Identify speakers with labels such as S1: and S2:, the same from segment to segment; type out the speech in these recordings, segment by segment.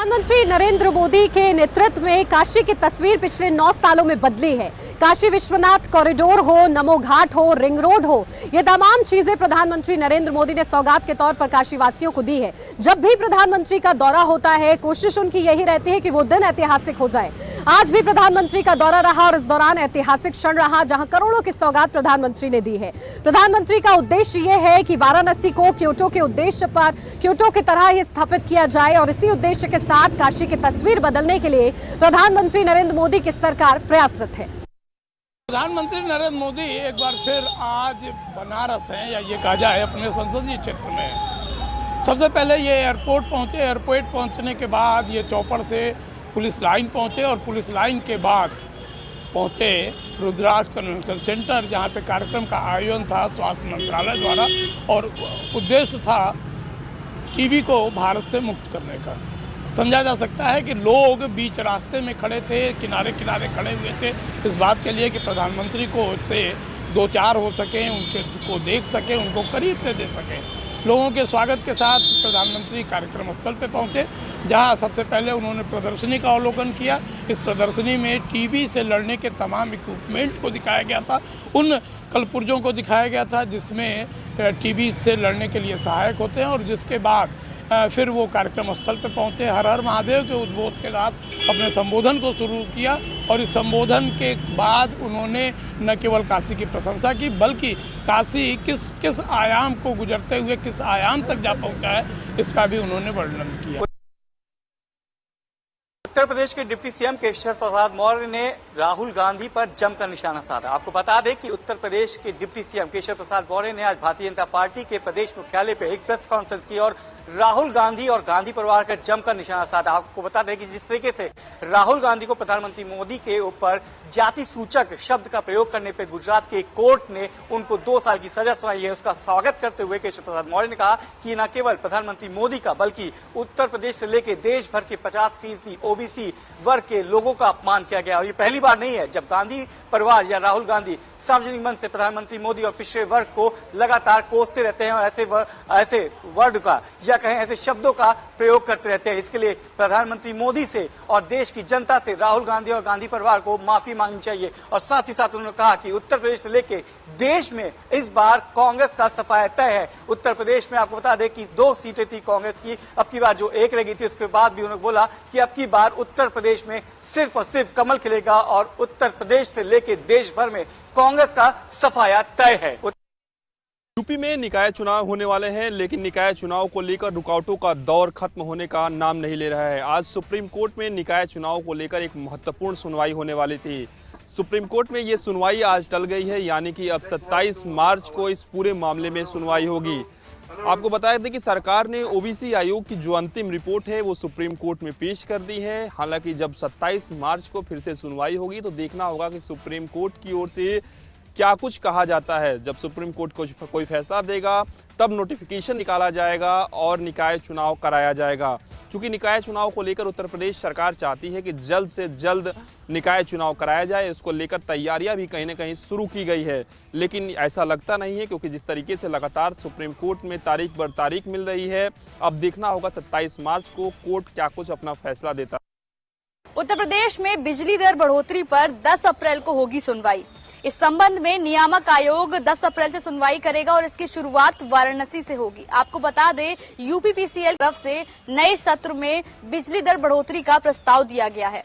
S1: प्रधानमंत्री नरेंद्र मोदी के नेतृत्व में काशी की तस्वीर पिछले 9 सालों में बदली है। काशी विश्वनाथ कॉरिडोर हो, नमो घाट हो, रिंग रोड हो, ये तमाम चीजें प्रधानमंत्री नरेंद्र मोदी ने सौगात के तौर पर काशी वासियों को दी है। जब भी प्रधानमंत्री का दौरा होता है, कोशिश उनकी यही रहती है कि वो दिन ऐतिहासिक हो जाए। आज भी प्रधानमंत्री का दौरा रहा और इस दौरान ऐतिहासिक क्षण रहा जहां करोड़ों की सौगात प्रधानमंत्री ने दी है। प्रधानमंत्री का उद्देश्य यह है कि वाराणसी को क्योटो के उद्देश्य पर क्योटो की तरह ही स्थापित किया जाए और इसी उद्देश्य के साथ काशी की तस्वीर बदलने के लिए प्रधानमंत्री नरेंद्र मोदी की सरकार प्रयासरत है।
S2: प्रधानमंत्री नरेंद्र मोदी एक बार फिर आज बनारस हैं, या ये कहा जाए अपने संसदीय क्षेत्र में। सबसे पहले ये एयरपोर्ट पहुंचे। एयरपोर्ट पहुंचने के बाद ये चौपड़ से पुलिस लाइन पहुंचे और पुलिस लाइन के बाद पहुंचे रुद्राक्ष कन्वेंशन सेंटर, जहां पे कार्यक्रम का आयोजन था स्वास्थ्य मंत्रालय द्वारा और उद्देश्य था टीबी को भारत से मुक्त करने का। समझा जा सकता है कि लोग बीच रास्ते में खड़े थे, किनारे किनारे खड़े हुए थे इस बात के लिए कि प्रधानमंत्री को से दो चार हो सकें, उनको देख सकें, उनको करीब से दे सकें। लोगों के स्वागत के साथ प्रधानमंत्री कार्यक्रम स्थल पर पहुंचे, जहां सबसे पहले उन्होंने प्रदर्शनी का अवलोकन किया। इस प्रदर्शनी में टीबी से लड़ने के तमाम इक्विपमेंट को दिखाया गया था, उन कलपुर्जों को दिखाया गया था जिसमें टीबी से लड़ने के लिए सहायक होते हैं। और जिसके बाद फिर वो कार्यक्रम स्थल पर पहुंचे, हर हर महादेव के उद्बोध के साथ अपने संबोधन को शुरू किया। और इस संबोधन के बाद उन्होंने न केवल काशी की प्रशंसा की, बल्कि काशी किस आयाम को गुजरते हुए किस आयाम तक जा पहुंचा है, इसका भी उन्होंने वर्णन किया।
S3: उत्तर प्रदेश के डिप्टी सीएम केशव प्रसाद मौर्य ने राहुल गांधी पर जमकर निशाना साधा। आपको बता दें कि उत्तर प्रदेश के डिप्टी सीएम केशव प्रसाद मौर्य ने आज भारतीय जनता पार्टी के प्रदेश मुख्यालय पर एक प्रेस कॉन्फ्रेंस की और राहुल गांधी और गांधी परिवार का जमकर निशाना साधा। आपको बता दें कि जिस तरीके से राहुल गांधी को प्रधानमंत्री मोदी के ऊपर जाति सूचक शब्द का प्रयोग करने पर गुजरात के कोर्ट ने उनको 2 साल की सजा सुनाई है, उसका स्वागत करते हुए केशव प्रसाद मौर्य ने कहा कि न केवल प्रधानमंत्री मोदी का बल्कि उत्तर प्रदेश से लेकर देश भर के 50% ओबीसी वर्ग के लोगों का अपमान किया गया। और ये पहली बार नहीं है जब गांधी परिवार या राहुल गांधी सार्वजनिक मंच से प्रधानमंत्री मोदी और पिछड़े वर्ग को लगातार कोसते रहते हैं और ऐसे वर्ड का या कहें ऐसे शब्दों का प्रयोग करते रहते हैं। इसके लिए प्रधानमंत्री मोदी से और देश की जनता से राहुल गांधी और गांधी परिवार को माफी मांगनी चाहिए। और साथ ही साथ उन्होंने कहा कि उत्तर प्रदेश से लेकर देश में इस बार कांग्रेस का सफाया तय है। उत्तर प्रदेश में आपको बता दें कि 2 सीटें थी कांग्रेस की, अब की बार जो 1 रह गई थी उसके बाद भी उन्होंने बोला कि अब की बार उत्तर प्रदेश में सिर्फ और सिर्फ कमल खिलेगा और उत्तर प्रदेश से लेकर देश भर में कांग्रेस का सफाया तय है।
S4: यूपी में निकाय चुनाव होने वाले हैं, लेकिन निकाय चुनाव को लेकर रुकावटों का दौर खत्म होने का नाम नहीं ले रहा है। आज सुप्रीम कोर्ट में निकाय चुनाव को लेकर एक महत्वपूर्ण सुनवाई होने वाली थी। सुप्रीम कोर्ट में ये सुनवाई आज टल गई है, यानी कि अब 27 मार्च को इस पूरे मामले में सुनवाई होगी। आपको बताया था कि सरकार ने ओबीसी आयोग की जो अंतिम रिपोर्ट है वो सुप्रीम कोर्ट में पेश कर दी है। हालांकि जब 27 मार्च को फिर से सुनवाई होगी तो देखना होगा कि सुप्रीम कोर्ट की ओर से क्या कुछ कहा जाता है। जब सुप्रीम कोर्ट कोई फैसला देगा तब नोटिफिकेशन निकाला जाएगा और निकाय चुनाव कराया जाएगा। क्योंकि निकाय चुनाव को लेकर उत्तर प्रदेश सरकार चाहती है कि जल्द से जल्द निकाय चुनाव कराया जाए। इसको लेकर तैयारियां भी कहीं ना कहीं शुरू की गई है, लेकिन ऐसा लगता नहीं है, क्योंकि जिस तरीके से लगातार सुप्रीम कोर्ट में तारीख बर तारीख मिल रही है। अब देखना होगा 27 मार्च को कोर्ट क्या कुछ अपना फैसला देता है।
S5: उत्तर प्रदेश में बिजली दर बढ़ोतरी पर 10 अप्रैल को होगी सुनवाई। इस संबंध में नियामक आयोग 10 अप्रैल से सुनवाई करेगा और इसकी शुरुआत वाराणसी से होगी। आपको बता दें यूपीपीसीएल तरफ से नए सत्र में बिजली दर बढ़ोतरी का प्रस्ताव दिया गया है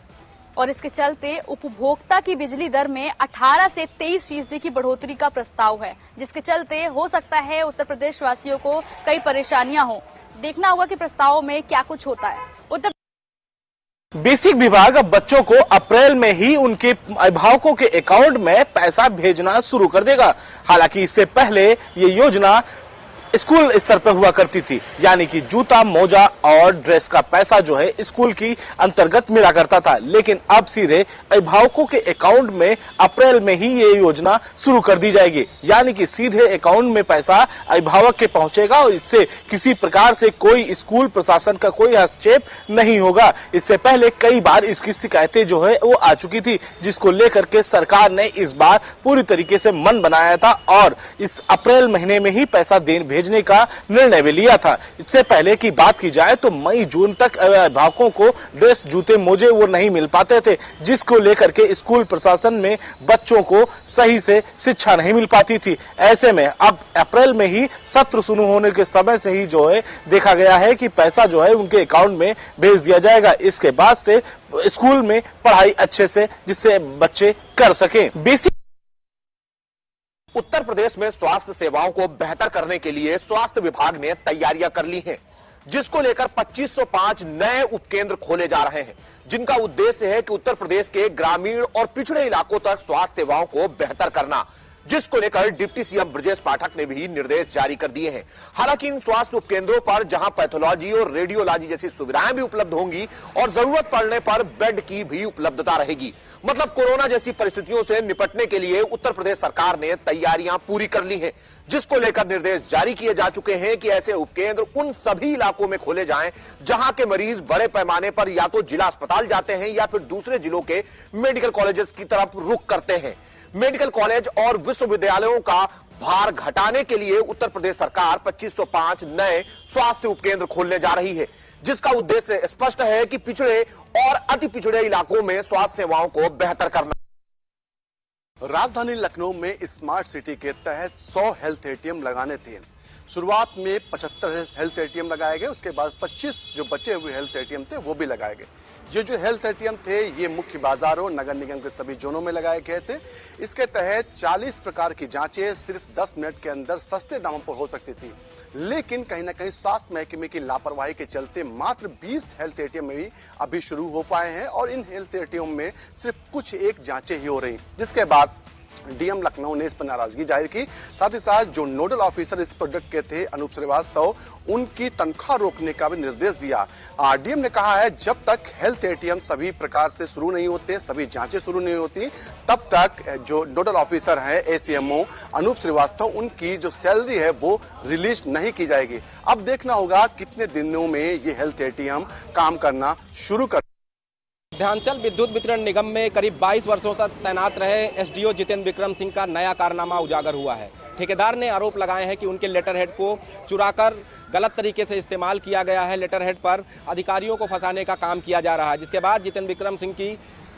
S5: और इसके चलते उपभोक्ता की बिजली दर में 18 से 23% की बढ़ोतरी का प्रस्ताव है, जिसके चलते हो सकता है उत्तर प्रदेश वासियों को कई परेशानियां हो। देखना होगा कि प्रस्ताव में क्या कुछ होता है।
S6: बेसिक विभाग अब बच्चों को अप्रैल में ही उनके अभिभावकों के अकाउंट में पैसा भेजना शुरू कर देगा। हालांकि इससे पहले ये योजना स्कूल स्तर पर हुआ करती थी, यानी कि जूता, मोजा और ड्रेस का पैसा जो है स्कूल की अंतर्गत मिला करता था। लेकिन अब सीधे अभिभावकों के अकाउंट में अप्रैल में ही ये योजना शुरू कर दी जाएगी, यानी कि सीधे अकाउंट में पैसा अभिभावक के पहुंचेगा और इससे किसी प्रकार से कोई स्कूल प्रशासन का कोई हस्तक्षेप नहीं होगा। इससे पहले कई बार इसकी शिकायतें जो है वो आ चुकी थी, जिसको लेकर के सरकार ने इस बार पूरी तरीके से मन बनाया था और इस अप्रैल महीने में ही पैसा भेजने का निर्णय भी लिया था। इससे पहले की बात की जाए तो मई जून तक अभिभावकों को ड्रेस, जूते, मोजे वो नहीं मिल पाते थे, जिसको लेकर के स्कूल प्रशासन में बच्चों को सही से शिक्षा नहीं मिल पाती थी। ऐसे में अब अप्रैल में ही सत्र शुरू होने के समय से ही जो है देखा गया है कि पैसा जो है उनके अकाउंट में भेज दिया जाएगा। इसके बाद से स्कूल में पढ़ाई अच्छे से जिससे बच्चे कर सकें। बेसिक
S7: उत्तर प्रदेश में स्वास्थ्य सेवाओं को बेहतर करने के लिए स्वास्थ्य विभाग ने तैयारियां कर ली हैं, जिसको लेकर 2505 नए उपकेंद्र खोले जा रहे हैं, जिनका उद्देश्य है कि उत्तर प्रदेश के ग्रामीण और पिछड़े इलाकों तक स्वास्थ्य सेवाओं को बेहतर करना, जिसको लेकर डिप्टी सीएम ब्रजेश पाठक ने भी निर्देश जारी कर दिए हैं। हालांकि इन स्वास्थ्य उपकेंद्रों पर जहां पैथोलॉजी और रेडियोलॉजी जैसी सुविधाएं भी उपलब्ध होंगी और जरूरत पड़ने पर बेड की भी उपलब्धता रहेगी। मतलब कोरोना जैसी परिस्थितियों से निपटने के लिए उत्तर प्रदेश सरकार ने तैयारियां पूरी कर ली हैं, जिसको लेकर निर्देश जारी किए जा चुके हैं कि ऐसे उपकेंद्र उन सभी इलाकों में खोले जाएं जहां के मरीज बड़े पैमाने पर या तो जिला अस्पताल जाते हैं या फिर दूसरे जिलों के मेडिकल कॉलेजेस की तरफ रुख करते हैं। मेडिकल कॉलेज और विश्वविद्यालयों का भार घटाने के लिए उत्तर प्रदेश सरकार 2505 नए स्वास्थ्य उपकेंद्र खोलने जा रही है, जिसका उद्देश्य स्पष्ट है कि पिछड़े और अति पिछड़े इलाकों में स्वास्थ्य सेवाओं को बेहतर करना।
S8: राजधानी लखनऊ में स्मार्ट सिटी के तहत 100 हेल्थ एटीएम लगाने थे। शुरुआत में 75 हेल्थ एटीएम लगाए गए, उसके बाद 25 जो बचे हुए हेल्थ एटीएम थे वो भी लगाए गए। ये जो हेल्थ एटीएम थे ये मुख्य बाजारों, नगर निगम के सभी जोनों में लगाए गए थे। इसके तहत 40 प्रकार की जांचें सिर्फ 10 मिनट के अंदर सस्ते दामों पर हो सकती थी, लेकिन कहीं ना कहीं स्वास्थ्य महकमे की लापरवाही के चलते मात्र 20 हेल्थ एटीएम में भी अभी शुरू हो पाए हैं और इन हेल्थ एटीएम में सिर्फ कुछ एक जांचें ही हो रही, जिसके बाद डीएम लखनऊ ने इस पर नाराजगी जाहिर की। साथ ही साथ जो नोडल ऑफिसर इस प्रोजेक्ट के थे अनूप श्रीवास्तव, उनकी तनख्वाह रोकने का भी निर्देश दिया। डीएम ने कहा है जब तक हेल्थ एटीएम सभी प्रकार से शुरू नहीं होते, सभी जांचें शुरू नहीं होती, तब तक जो नोडल ऑफिसर हैं एसीएमओ अनूप श्रीवास्तव, उनकी जो सैलरी है वो रिलीज नहीं की जाएगी। अब देखना होगा कितने दिनों में ये हेल्थ एटीएम काम करना शुरू कर।
S9: मध्यांचल विद्युत वितरण निगम में करीब 22 वर्षों तक तैनात रहे एसडीओ जितेंद्र विक्रम सिंह का नया कारनामा उजागर हुआ है। ठेकेदार ने आरोप लगाए हैं कि उनके लेटर हेड को चुराकर गलत तरीके से इस्तेमाल किया गया है। लेटर हेड पर अधिकारियों को फंसाने का काम किया जा रहा है, जिसके बाद जितेंद्र विक्रम सिंह की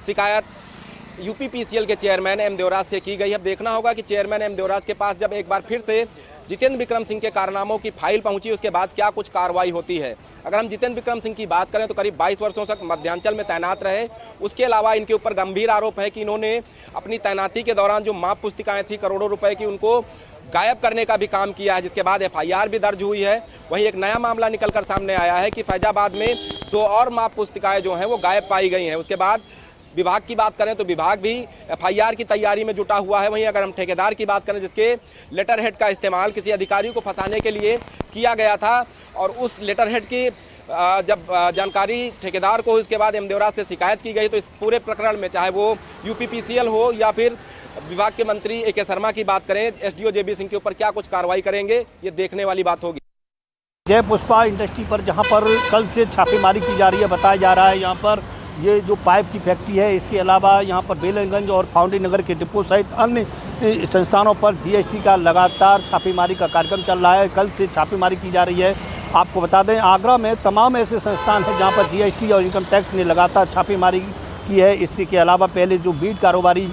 S9: शिकायत यूपीपीसीएल के चेयरमैन एम देवराज से की गई। अब देखना होगा कि चेयरमैन एम देवराज के पास जब एक बार फिर से जितेंद्र विक्रम सिंह के कारनामों की फाइल पहुंची, उसके बाद क्या कुछ कार्रवाई होती है। अगर हम जितेंद्र विक्रम सिंह की बात करें तो करीब 22 वर्षों तक मध्यांचल में तैनात रहे। उसके अलावा इनके ऊपर गंभीर आरोप है कि इन्होंने अपनी तैनाती के दौरान जो माप पुस्तिकाएं थी करोड़ों रुपए की, उनको गायब करने का भी काम किया है, जिसके बाद एफआईआर भी दर्ज हुई है। वहीं एक नया मामला निकलकर सामने आया है कि फैजाबाद में 2 और माप पुस्तिकाएं जो हैं वो गायब पाई गई हैं। उसके बाद विभाग की बात करें तो विभाग भी एफआईआर की तैयारी में जुटा हुआ है। वहीं अगर हम ठेकेदार की बात करें जिसके लेटर हेड का इस्तेमाल किसी अधिकारी को फंसाने के लिए किया गया था और उस लेटर हेड की जब जानकारी ठेकेदार को उसके बाद एम देवराज से शिकायत की गई, तो इस पूरे प्रकरण में चाहे वो यूपीपीसीएल हो या फिर विभाग के मंत्री ए.के. शर्मा की बात करें, एसडीओ जेबी सिंह के ऊपर क्या कुछ कार्रवाई करेंगे, ये देखने वाली बात होगी।
S10: जय पुष्पा इंडस्ट्री पर जहां पर कल से छापेमारी की जा रही है, बताया जा रहा है यहाँ पर ये जो पाइप की फैक्ट्री है, इसके अलावा यहाँ पर बेलनगंज और फाउंडी नगर के डिपो सहित अन्य संस्थानों पर जीएसटी का लगातार छापेमारी का कार्यक्रम चल रहा है। कल से छापेमारी की जा रही है। आपको बता दें आगरा में तमाम ऐसे संस्थान हैं जहाँ पर जीएसटी और इनकम टैक्स ने लगातार छापेमारी की है। इसी के अलावा पहले जो बीट कारोबारी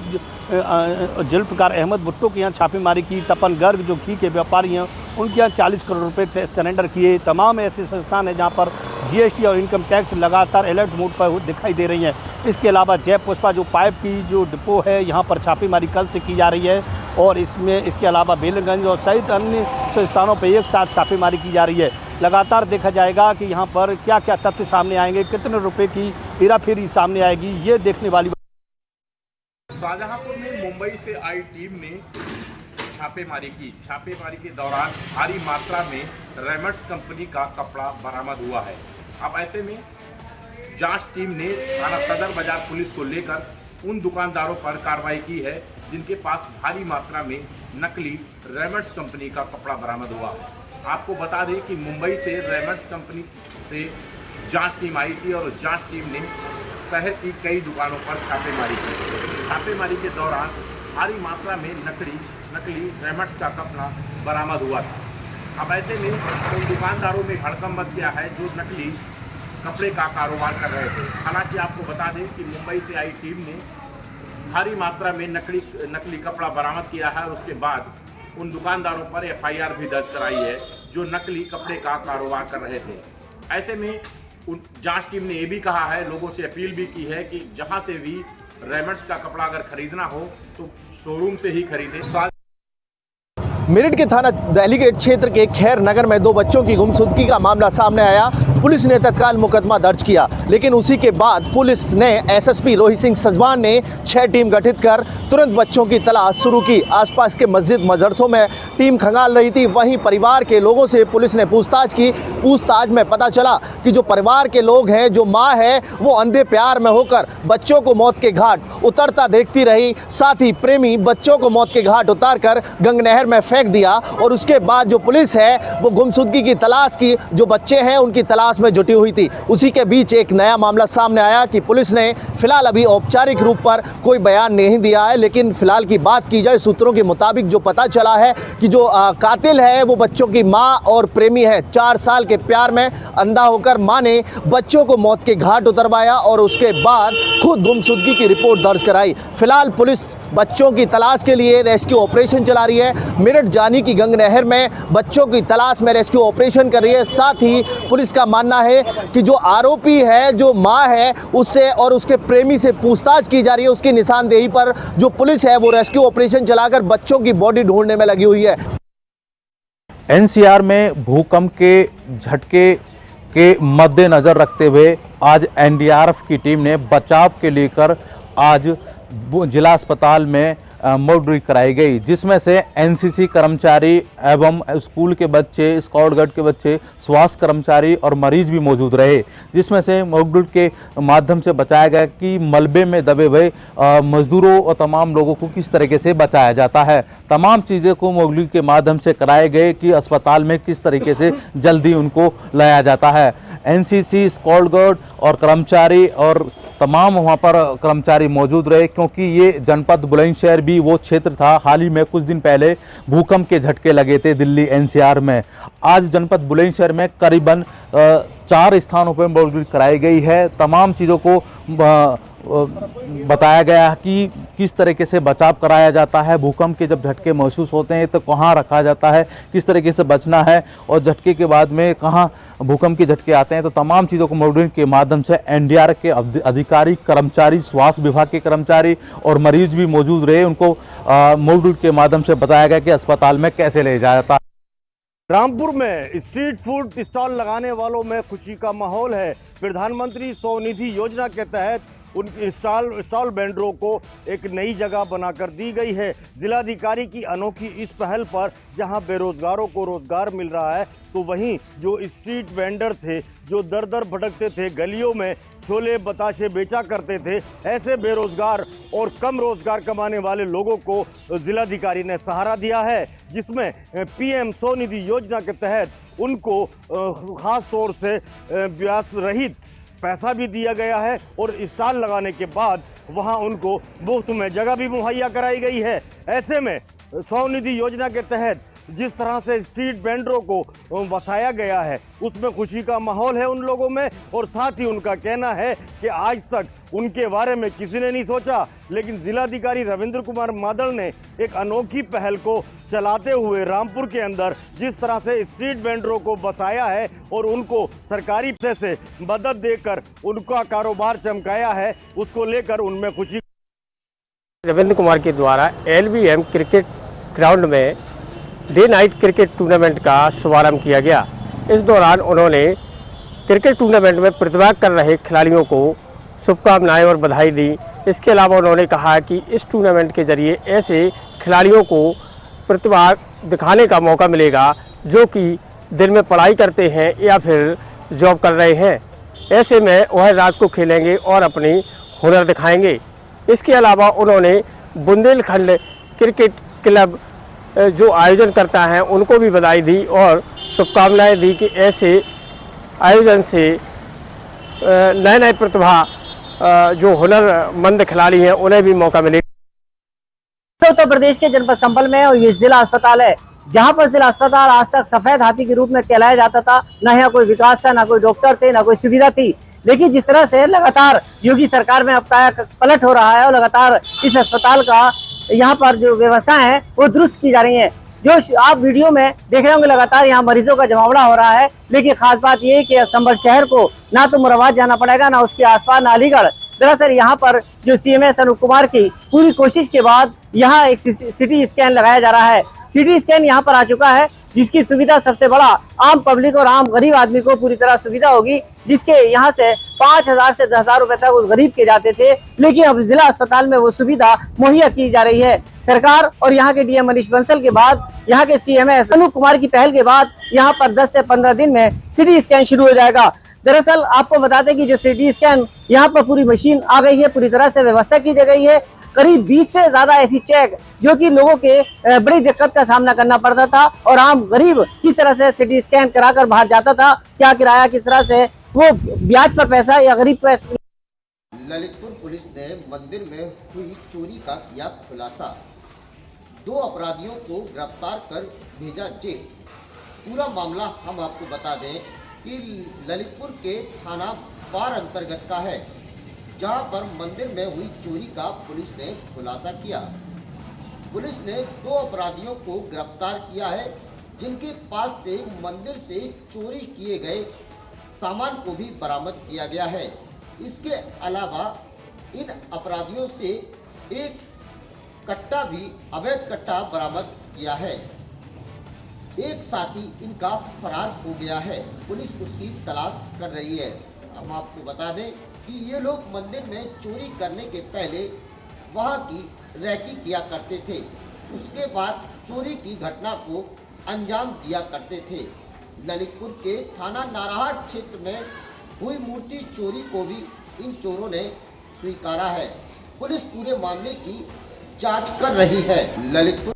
S10: जुल्फ़िकार अहमद भुट्टो के यहाँ छापेमारी की, तपन गर्ग जो घी के व्यापारी हैं उनके यहाँ 40 करोड़ रुपए सरेंडर किए। तमाम ऐसे संस्थान हैं जहाँ पर जीएसटी और इनकम टैक्स लगातार अलर्ट मोड पर दिखाई दे रही हैं। इसके अलावा जय पुष्पा जो पाइप की जो डिपो है यहाँ पर छापेमारी कल से की जा रही है और इसके अलावा बेलगंज और सहित अन्य संस्थानों पर एक साथ छापेमारी की जा रही है। लगातार देखा जाएगा कि यहाँ पर क्या क्या तथ्य सामने आएंगे, कितने रुपए की हेराफेरी सामने आएगी, ये देखने वाली।
S11: शाहजहांपुर में मुंबई से आई टीम ने छापेमारी की। छापेमारी के दौरान भारी मात्रा में रेमंड्स कंपनी का कपड़ा बरामद हुआ है। अब ऐसे में जांच टीम ने थाना सदर बाजार पुलिस को लेकर उन दुकानदारों पर कार्रवाई की है जिनके पास भारी मात्रा में नकली रेमंड्स कंपनी का कपड़ा बरामद हुआ है। आपको बता दें कि मुंबई से रेमंड्स कंपनी से जांच टीम आई थी और जांच टीम ने शहर की कई दुकानों पर छापेमारी की। छापेमारी के दौरान भारी मात्रा में नकली रेमंड्स का कपड़ा बरामद हुआ था। अब ऐसे में उन दुकानदारों में हड़कंप मच गया है जो नकली कपड़े का कारोबार कर रहे थे। हालांकि आपको बता दें कि मुंबई से आई टीम ने भारी मात्रा में नकली कपड़ा बरामद किया है और उसके बाद उन दुकानदारों पर एफआईआर भी दर्ज कराई है जो नकली कपड़े का कारोबार कर रहे थे। ऐसे में उन जांच टीम ने ये भी कहा है, लोगों से अपील भी की है कि जहां से भी रेमंड्स का कपड़ा अगर खरीदना हो तो शोरूम से ही खरीदें।
S7: मेरठ के थाना दिल्ली गेट क्षेत्र के खैर नगर में 2 बच्चों की गुमशुदगी का मामला सामने आया। पुलिस ने तत्काल मुकदमा दर्ज किया, लेकिन उसी के बाद पुलिस ने एसएसपी रोहित सिंह सजवान ने 6 टीम गठित कर तुरंत बच्चों की तलाश शुरू की। आसपास के मस्जिद मदरसों में टीम खंगाल रही थी। वहीं परिवार के लोगों से पुलिस ने पूछताछ की। पूछताछ में पता चला कि जो परिवार के लोग हैं, जो माँ है, वो अंधे प्यार में होकर बच्चों को मौत के घाट उतरता देखती रही। साथ ही प्रेमी बच्चों को मौत के घाट उतारकर गंग नहर में फेंक दिया और उसके बाद जो पुलिस है वो गुमशुदगी की तलाश की, जो बच्चे हैं उनकी तलाश में जुटी हुई थी। उसी के बीच एक नया मामला सामने आया कि पुलिस ने फिलहाल अभी औपचारिक रूप पर कोई बयान नहीं दिया है, लेकिन फिलहाल की बात की जाए सूत्रों के मुताबिक जो पता चला है कि जो कातिल है वो बच्चों की मां और प्रेमी है। 4 साल के प्यार में अंधा होकर मां ने बच्चों को मौत के घाट उतरवाया और उसके बाद खुद गुमशुदगी की रिपोर्ट दर्ज कराई। फिलहाल पुलिस बच्चों की तलाश के लिए रेस्क्यू ऑपरेशन चला रही है। मेरठ जानी की गंग नहर में बच्चों की तलाश में रेस्क्यू ऑपरेशन कर रही है। साथ ही पुलिस का मानना है कि जो आरोपी है, जो मां है, उससे और उसके प्रेमी से पूछताछ की जा रही है। उसकी निशानदेही पर जो पुलिस है वो रेस्क्यू ऑपरेशन चलाकर बच्चों की बॉडी ढूंढने में लगी हुई है।
S12: एनसीआर में भूकंप के झटके के मद्देनजर रखते हुए आज एनडीआरएफ की टीम ने बचाव के लेकर आज जिला अस्पताल में मॉक ड्रिल कराई गई, जिसमें से एनसीसी कर्मचारी एवं स्कूल के बच्चे, स्काउट गाइड के बच्चे, स्वास्थ्य कर्मचारी और मरीज भी मौजूद रहे, जिसमें से मॉक ड्रिल के माध्यम से बताया गया कि मलबे में दबे हुए मजदूरों और तमाम लोगों को किस तरीके से बचाया जाता है। तमाम चीज़ें को मॉक ड्रिल के माध्यम से कराए गए कि अस्पताल में किस तरीके से जल्दी उनको लाया जाता है। एनसीसी, स्काउट गाइड और कर्मचारी और तमाम वहाँ पर कर्मचारी मौजूद रहे, क्योंकि ये जनपद बुलंदशहर भी वो क्षेत्र था। हाल ही में कुछ दिन पहले भूकंप के झटके लगे थे दिल्ली एनसीआर में। आज जनपद बुलंदशहर में करीबन 4 स्थानों पर मॉक ड्रिल कराई गई है। तमाम चीज़ों को बताया गया कि किस तरीके से बचाव कराया जाता है, भूकंप के जब झटके महसूस होते हैं तो कहाँ रखा जाता है, किस तरीके से बचना है, और झटके के बाद में कहाँ भूकंप के झटके आते हैं। तो तमाम चीज़ों को मॉक ड्रिल के माध्यम से एनडीआरएफ के अधिकारी, कर्मचारी, स्वास्थ्य विभाग के कर्मचारी और मरीज भी मौजूद रहे। उनको मॉक ड्रिल के माध्यम से बताया गया कि अस्पताल में कैसे ले जाया जाता है।
S10: रामपुर में स्ट्रीट फूड स्टॉल लगाने वालों में खुशी का माहौल है। प्रधानमंत्री स्वनिधि योजना के तहत उन स्टॉल वेंडरों को एक नई जगह बनाकर दी गई है। जिलाधिकारी की अनोखी इस पहल पर जहां बेरोजगारों को रोजगार मिल रहा है, तो वहीं जो स्ट्रीट वेंडर थे, जो दर दर भटकते थे, गलियों में छोले बताशे बेचा करते थे, ऐसे बेरोजगार और कम रोजगार कमाने वाले लोगों को जिलाधिकारी ने सहारा दिया है, जिसमें पीएम स्वनिधि योजना के तहत उनको खास तौर से ब्याज रहित पैसा भी दिया गया है और स्टॉल लगाने के बाद वहां उनको मुफ्त में जगह भी मुहैया कराई गई है। ऐसे में स्वनिधि योजना के तहत जिस तरह से स्ट्रीट वेंडरों को बसाया गया है, उसमें खुशी का माहौल है उन लोगों में। और साथ ही उनका कहना है कि आज तक उनके बारे में किसी ने नहीं सोचा, लेकिन जिलाधिकारी रविंद्र कुमार मादल ने एक अनोखी पहल को चलाते हुए रामपुर के अंदर जिस तरह से स्ट्रीट वेंडरों को बसाया है और उनको सरकारी पैसे से मदद देकर उनका कारोबार चमकाया है, उसको लेकर उनमें खुशी।
S13: रविंद्र कुमार के द्वारा LBM क्रिकेट ग्राउंड में डे नाइट क्रिकेट टूर्नामेंट का शुभारंभ किया गया। इस दौरान उन्होंने क्रिकेट टूर्नामेंट में प्रतिभाग कर रहे खिलाड़ियों को शुभकामनाएं और बधाई दी। इसके अलावा उन्होंने कहा कि इस टूर्नामेंट के जरिए ऐसे खिलाड़ियों को प्रतिभा दिखाने का मौका मिलेगा जो कि दिन में पढ़ाई करते हैं या फिर जॉब कर रहे हैं। ऐसे में वह रात को खेलेंगे और अपनी हुनर दिखाएंगे। इसके अलावा उन्होंने बुंदेलखंड क्रिकेट क्लब जो आयोजन करता है उनको भी बधाई दी और शुभकामनाएं दी कि ऐसे आयोजन से नए नए प्रतिभा जो हुनरमंद खिलाड़ी हैं उन्हें भी मौका मिले।
S14: उत्तर प्रदेश के जनपद संभल में और ये जिला अस्पताल है, जहां पर जिला अस्पताल आज तक सफेद हाथी के रूप में कहलाया जाता था, न यहाँ कोई विकास था, न कोई डॉक्टर थे, न कोई सुविधा थी। लेकिन जिस तरह से लगातार योगी सरकार में अब पलट हो रहा है और लगातार इस अस्पताल का यहाँ पर जो व्यवस्था है वो दुरुस्त की जा रही है। जो आप वीडियो में देख रहे होंगे, लगातार यहाँ मरीजों का जमावड़ा हो रहा है। लेकिन खास बात ये है कि संभल शहर को ना तो मुरादाबाद जाना पड़ेगा, ना उसके आसपास, ना अलीगढ़। दरअसल यहाँ पर जो CMS अनूप कुमार की पूरी कोशिश के बाद यहाँ एक सिटी स्कैन लगाया जा रहा है। सिटी स्कैन यहाँ पर आ चुका है, जिसकी सुविधा सबसे बड़ा आम पब्लिक और आम गरीब आदमी को पूरी तरह सुविधा होगी, जिसके यहाँ से 5,000 से 10,000 रुपए तक उस गरीब के जाते थे। लेकिन अब जिला अस्पताल में वो सुविधा मुहैया की जा रही है। सरकार और यहाँ के DM मनीष बंसल के बाद, यहाँ के CMS अनूप कुमार की पहल के बाद यहाँ पर 10 से 15 दिन में सिटी स्कैन शुरू हो जाएगा। दरअसल आपको बता दें कि जो सिटी स्कैन यहाँ पर पूरी मशीन आ गई है, पूरी तरह से व्यवस्था की गई है। करीब 20 से ज्यादा ऐसी चेक जो कि लोगों के बड़ी दिक्कत का सामना करना पड़ता था और आम गरीब किस तरह से सिटी स्कैन कराकर बाहर जाता था, क्या किराया, किस तरह से वो ब्याज पर पैसा या गरीब पैसा।
S15: ललितपुर पुलिस ने मंदिर में हुई चोरी का किया खुलासा। 2 अपराधियों को गिरफ्तार कर भेजा जेल। पूरा मामला हम आपको बता दें कि ललितपुर के थाना बार अंतर्गत का है, जहां पर मंदिर में हुई चोरी का पुलिस ने खुलासा किया। पुलिस ने 2 अपराधियों को गिरफ्तार किया है, जिनके पास से मंदिर से चोरी किए गए सामान को भी बरामद किया गया है। इसके अलावा इन अपराधियों से एक कट्टा भी, अवैध कट्टा बरामद किया है। एक साथी इनका फरार हो गया है, पुलिस उसकी तलाश कर रही है। हम आपको बता दें कि ये लोग मंदिर में चोरी करने के पहले वहाँ की रैकी किया करते थे, उसके बाद चोरी की घटना को अंजाम दिया करते थे। ललितपुर के थाना नाराहाट क्षेत्र में हुई मूर्ति चोरी को भी इन चोरों ने स्वीकारा है। पुलिस पूरे मामले की जांच कर रही है। ललितपुर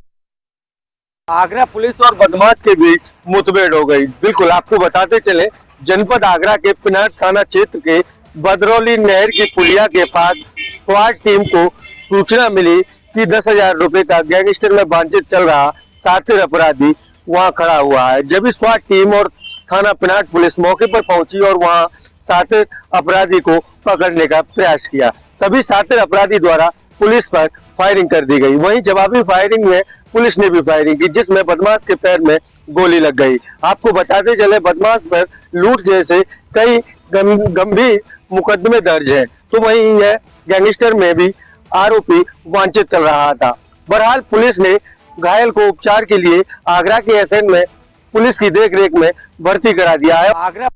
S16: आगरा पुलिस और बदमाश के बीच मुठभेड़ हो गई। बिल्कुल आपको बताते चले, जनपद आगरा के पिनाट थाना क्षेत्र के बदरौली नहर की पुलिया के पास स्वाट टीम को सूचना मिली कि 10,000 रुपए का गैंगस्टर में बातचीत चल रहा शातिर अपराधी वहां खड़ा हुआ है। जब भी स्वाट टीम और थाना पिनाट पुलिस मौके पर पहुंची और वहां शातिर अपराधी को पकड़ने का प्रयास किया, तभी शातिर अपराधी द्वारा पुलिस पर फायरिंग कर दी गई। वहीं जवाबी फायरिंग में पुलिस ने भी फायरिंग की, जिसमें बदमाश के पैर में गोली लग गई। आपको बताते चले, बदमाश पर लूट जैसे कई गंभीर मुकदमे दर्ज हैं, तो वहीं यह गैंगस्टर में भी आरोपी वांछित चल रहा था। बहरहाल पुलिस ने घायल को उपचार के लिए आगरा के SN में पुलिस की देखरेख में भर्ती करा दिया है। आगरा